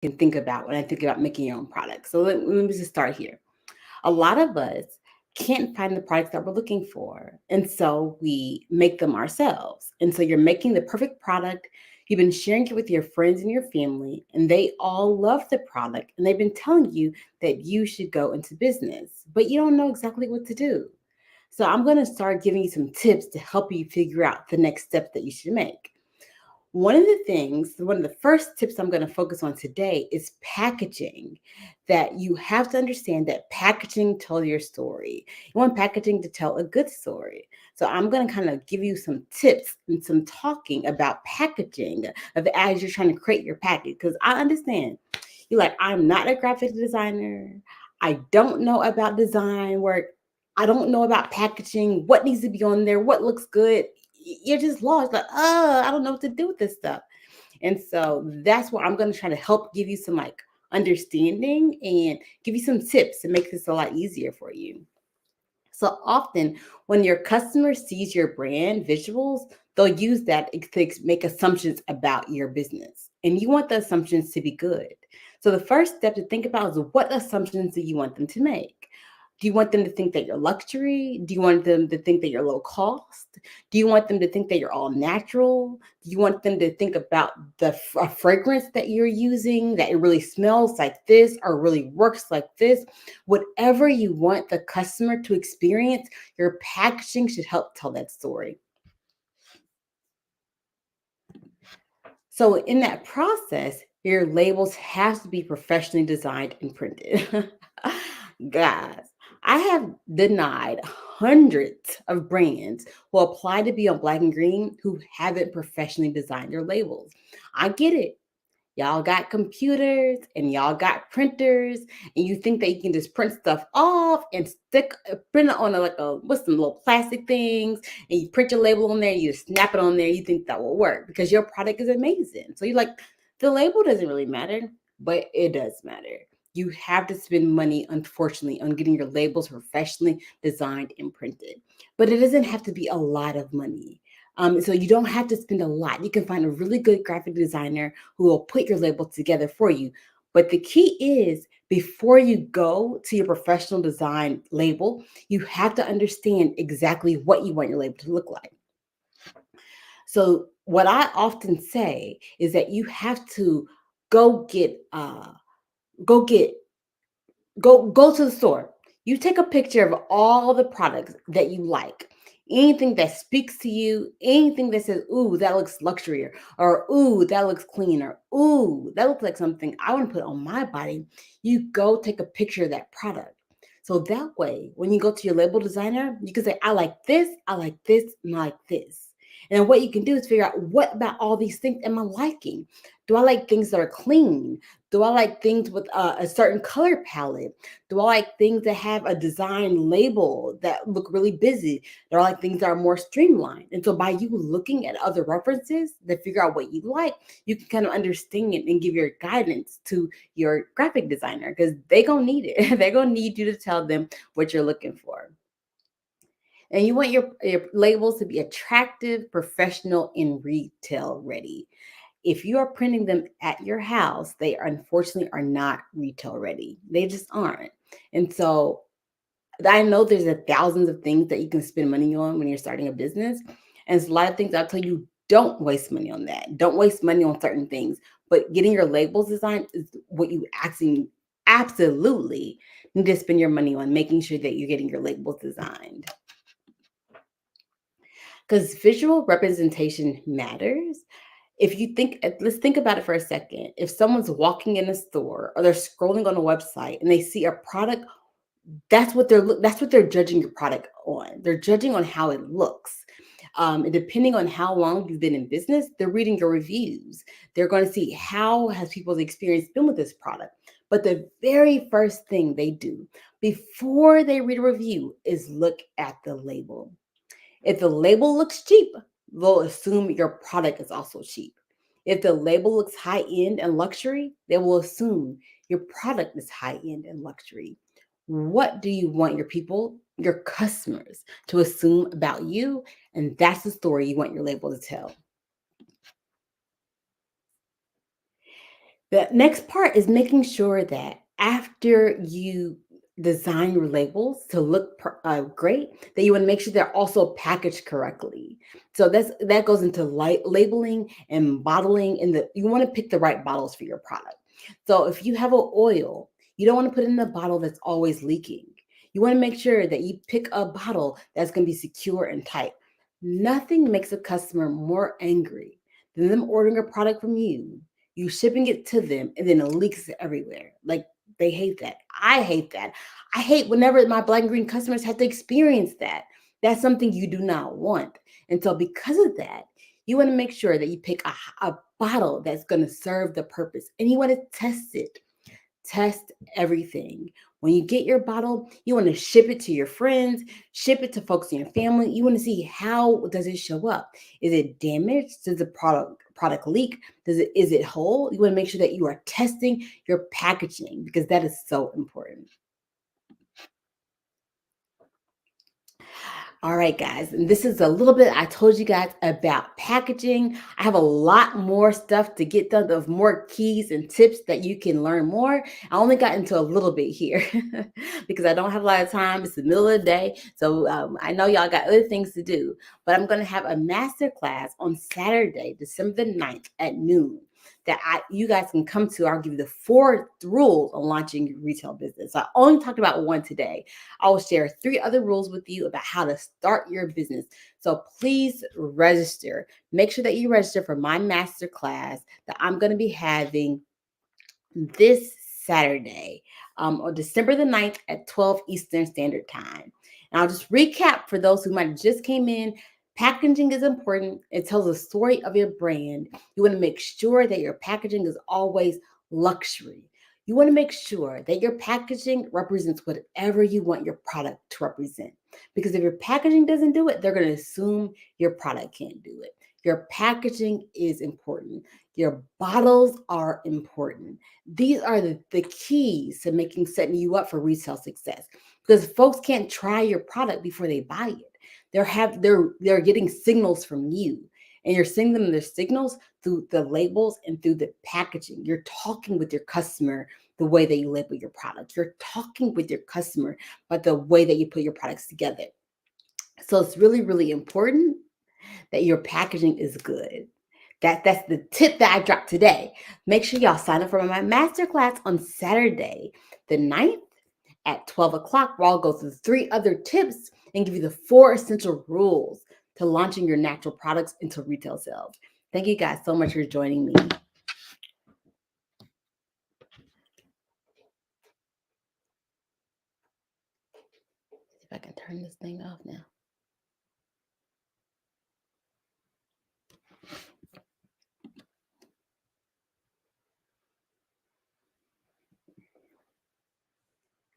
can think about when I think about making your own products. So let me just start here. A lot of us can't find the products that we're looking for. And so we make them ourselves. And so you're making the perfect product. You've been sharing it with your friends and your family, and they all love the product. And they've been telling you that you should go into business, but you don't know exactly what to do. So I'm going to start giving you some tips to help you figure out the next steps that you should make. One of the first tips I'm going to focus on today is packaging. That you have to understand that packaging tells your story. You want packaging to tell a good story. So I'm going to kind of give you some tips and some talking about packaging of as you're trying to create your package. Because I understand you're like, I'm not a graphic designer. I don't know about design work. I don't know about packaging, what needs to be on there, what looks good. You're just lost. Like, I don't know what to do with this stuff. And so that's where I'm going to try to help give you some like understanding and give you some tips to make this a lot easier for you. So often when your customer sees your brand visuals, they'll use that to make assumptions about your business. And you want the assumptions to be good. So the first step to think about is, what assumptions do you want them to make? Do you want them to think that you're luxury? Do you want them to think that you're low cost? Do you want them to think that you're all natural? Do you want them to think about the fragrance that you're using, that it really smells like this or really works like this? Whatever you want the customer to experience, your packaging should help tell that story. So in that process, your labels have to be professionally designed and printed. Guys, I have denied hundreds of brands who apply to be on black and green who haven't professionally designed their labels. I get it. Y'all got computers and y'all got printers, and you think that you can just print stuff off and print it on like a what's some little plastic things, and you print your label on there, you snap it on there, you think that will work because your product is amazing. So you're like, the label doesn't really matter, but it does matter. You have to spend money, unfortunately, on getting your labels professionally designed and printed. But it doesn't have to be a lot of money. So you don't have to spend a lot. You can find a really good graphic designer who will put your label together for you. But the key is, before you go to your professional design label, you have to understand exactly what you want your label to look like. So what I often say is that you have to go get go get go to the store. You take a picture of all the products that you like. Anything that speaks to you, anything that says, ooh, that looks luxury, or ooh, that looks clean, or ooh, that looks like something I want to put on my body. You go take a picture of that product. So that way, when you go to your label designer, you can say, I like this, and I like this. And then what you can do is figure out, what about all these things am I liking? Do I like things that are clean? Do I like things with a certain color palette? Do I like things that have a design label that look really busy? Do I like things that are more streamlined? And so by you looking at other references that figure out what you like, you can kind of understand it and give your guidance to your graphic designer, because they're going to need it. They're going to need you to tell them what you're looking for. And you want your labels to be attractive, professional, and retail ready. If you are printing them at your house, they unfortunately are not retail ready. They just aren't. And so I know there's thousands of things that you can spend money on when you're starting a business. And it's a lot of things I'll tell you, don't waste money on that. Don't waste money on certain things. But getting your labels designed is what you actually absolutely need to spend your money on, making sure that you're getting your labels designed. Because visual representation matters. If you think, let's think about it for a second. If someone's walking in a store or they're scrolling on a website and they see a product, that's what they're judging your product on. They're judging on how it looks. And depending on how long you've been in business, they're reading your reviews. They're going to see, how has people's experience been with this product. But the very first thing they do before they read a review is look at the label. If the label looks cheap, they'll assume your product is also cheap. If the label looks high end and luxury, they will assume your product is high end and luxury. What do you want your people, your customers, to assume about you? And that's the story you want your label to tell. The next part is making sure that after you design your labels to look great, that you want to make sure they're also packaged correctly. So that goes into labeling and bottling. And you want to pick the right bottles for your product. So if you have an oil, you don't want to put it in a bottle that's always leaking. You want to make sure that you pick a bottle that's going to be secure and tight. Nothing makes a customer more angry than them ordering a product from you shipping it to them, and then it leaks everywhere. Like, they hate that. I hate that. I hate whenever my black and green customers have to experience that. That's something you do not want. And so, because of that, you want to make sure that you pick a bottle that's going to serve the purpose, and you want to test it. Test everything. When you get your bottle, you want to ship it to your friends, ship it to folks in your family. You want to see, how does it show up? Is it damaged? Does the product leak? Is it whole? You want to make sure that you are testing your packaging, because that is so important. All right, guys, and this is a little bit I told you guys about packaging. I have a lot more stuff to get done, of more keys and tips that you can learn more. I only got into a little bit here because I don't have a lot of time. It's the middle of the day, so I know y'all got other things to do. But I'm going to have a master class on Saturday, December the 9th at noon, that you guys can come to. I'll give you the 4 rules on launching your retail business. So I only talked about one today. I will share 3 other rules with you about how to start your business. So please register. Make sure that you register for my master class that I'm going to be having this Saturday, on December the 9th at 12 Eastern Standard Time. And I'll just recap for those who might have just came in. Packaging is important. It tells the story of your brand. You want to make sure that your packaging is always luxury. You want to make sure that your packaging represents whatever you want your product to represent. Because if your packaging doesn't do it, they're going to assume your product can't do it. Your packaging is important. Your bottles are important. These are the keys to setting you up for retail success, because folks can't try your product before they buy it. They're getting signals from you, and you're sending them their signals through the labels and through the packaging. You're talking with your customer the way that you label your product. You're talking with your customer about the way that you put your products together. So it's really, really important that your packaging is good. That's the tip that I dropped today. Make sure y'all sign up for my masterclass on Saturday, the 9th at 12 o'clock, where I'll go through 3 other tips and give you the 4 essential rules to launching your natural products into retail sales. Thank you guys so much for joining me. If I can turn this thing off now.